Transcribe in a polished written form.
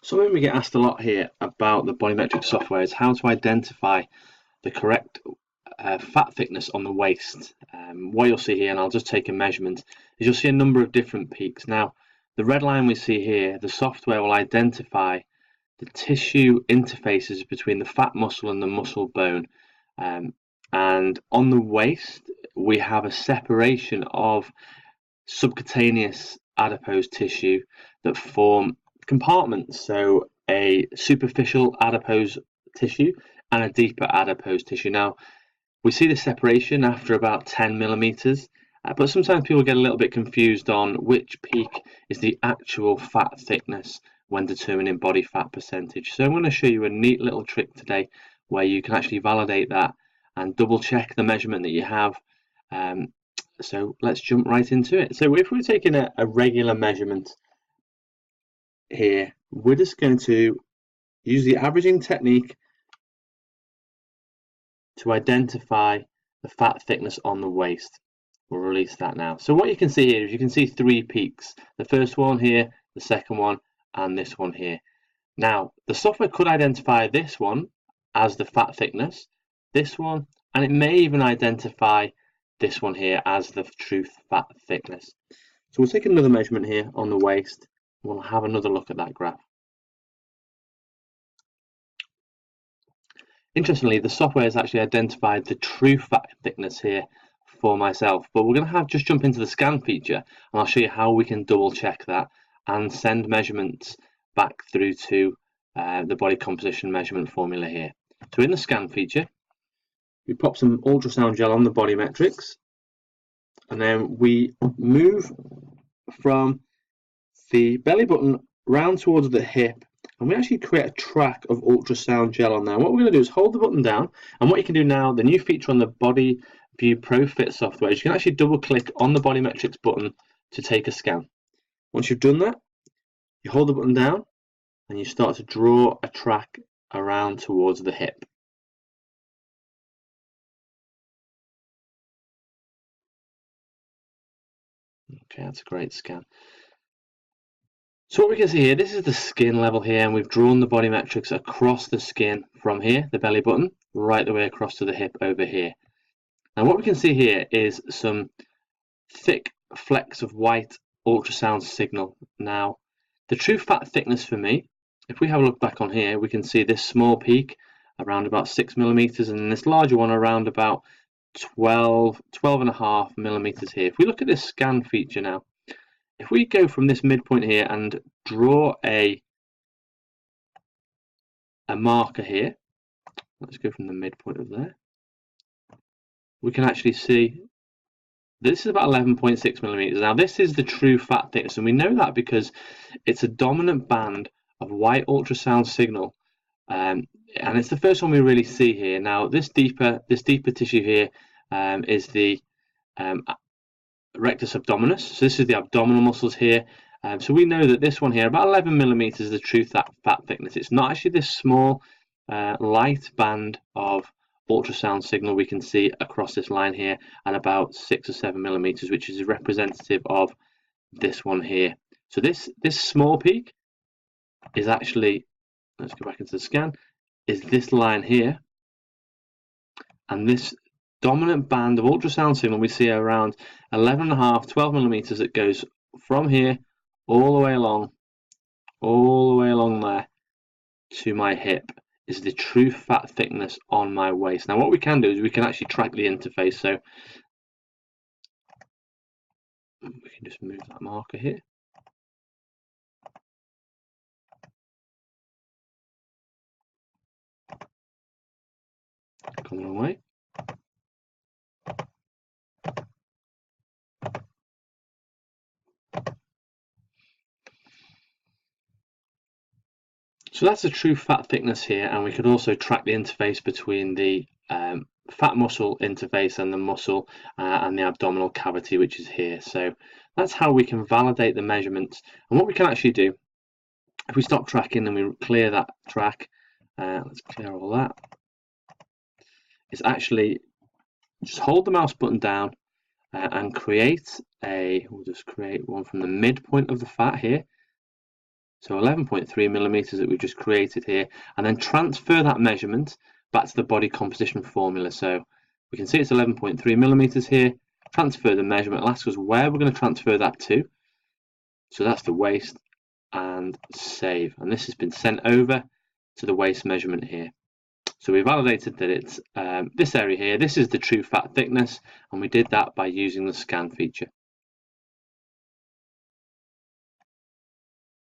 Something we get asked a lot here about the BodyMetrix software is how to identify the correct fat thickness on the waist. What you'll see here, and I'll just take a measurement, is you'll see a number of different peaks. Now, the red line we see here, the software will identify the tissue interfaces between the fat muscle and the muscle bone. And on the waist, we have a separation of subcutaneous adipose tissue that form compartments, so a superficial adipose tissue and a deeper adipose tissue. Now, we see the separation after about 10 millimeters, but sometimes people get a little bit confused on which peak is the actual fat thickness when determining body fat percentage. So I'm going to show you a neat little trick today where you can actually validate that and double check the measurement that you have. So let's jump right into it. So if we're taking a regular measurement here, we're just going to use the averaging technique to identify the fat thickness on the waist. We'll release that now. So what you can see here is you can see three peaks. The first one here, the second one, and this one here. Now, the software could identify this one as the fat thickness, this one, and it may even identify this one here as the true fat thickness. So we'll take another measurement here on the waist. We'll have another look at that graph. Interestingly, the software has actually identified the true fat thickness here for myself, but we're going to just jump into the scan feature, and I'll show you how we can double check that and send measurements back through to the body composition measurement formula here. So in the scan feature, we pop some ultrasound gel on the BodyMetrix, and then we move from the belly button round towards the hip, and we actually create a track of ultrasound gel on there. What we're going to do is hold the button down, and what you can do now, the new feature on the Body View Pro Fit software, is you can actually double click on the BodyMetrix button to take a scan. Once you've done that, you hold the button down and you start to draw a track around towards the hip. Okay, that's a great scan. So what we can see here, this is the skin level here, and we've drawn the BodyMetrix across the skin from here, the belly button, right the way across to the hip over here. And what we can see here is some thick flecks of white ultrasound signal. Now, the true fat thickness for me, if we have a look back on here, we can see this small peak around about 6 millimeters, and this larger one around about 12.5 millimeters here. If we look at this scan feature now, if we go from this midpoint here and draw a marker here, let's go from the midpoint of there, we can actually see this is about 11.6 millimeters. Now this is the true fat thickness, and we know that because it's a dominant band of white ultrasound signal, and it's the first one we really see here. Now this deeper tissue here is the rectus abdominis. So this is the abdominal muscles here. So we know that this one here, about 11 millimeters, is the true fat thickness. It's not actually this small light band of ultrasound signal we can see across this line here, and about 6 or 7 millimeters, which is representative of this one here. So this small peak is actually, let's go back into the scan, is this line here, and this dominant band of ultrasound signal we see around 11.5, 12 millimeters that goes from here all the way along there to my hip is the true fat thickness on my waist. Now what we can do is we can actually track the interface. So we can just move that marker here. Come on away. So that's the true fat thickness here, and we could also track the interface between the fat muscle interface and the muscle and the abdominal cavity, which is here. So that's how we can validate the measurements. And what we can actually do, if we stop tracking and we clear that track, let's clear all that, is actually just hold the mouse button down and create we'll just create one from the midpoint of the fat here. So 11.3 millimeters that we've just created here, and then transfer that measurement back to the body composition formula. So we can see it's 11.3 millimeters here. Transfer the measurement. It'll ask us where we're going to transfer that to. So that's the waist, and save. And this has been sent over to the waist measurement here. So we validated that it's this area here. This is the true fat thickness, and we did that by using the scan feature.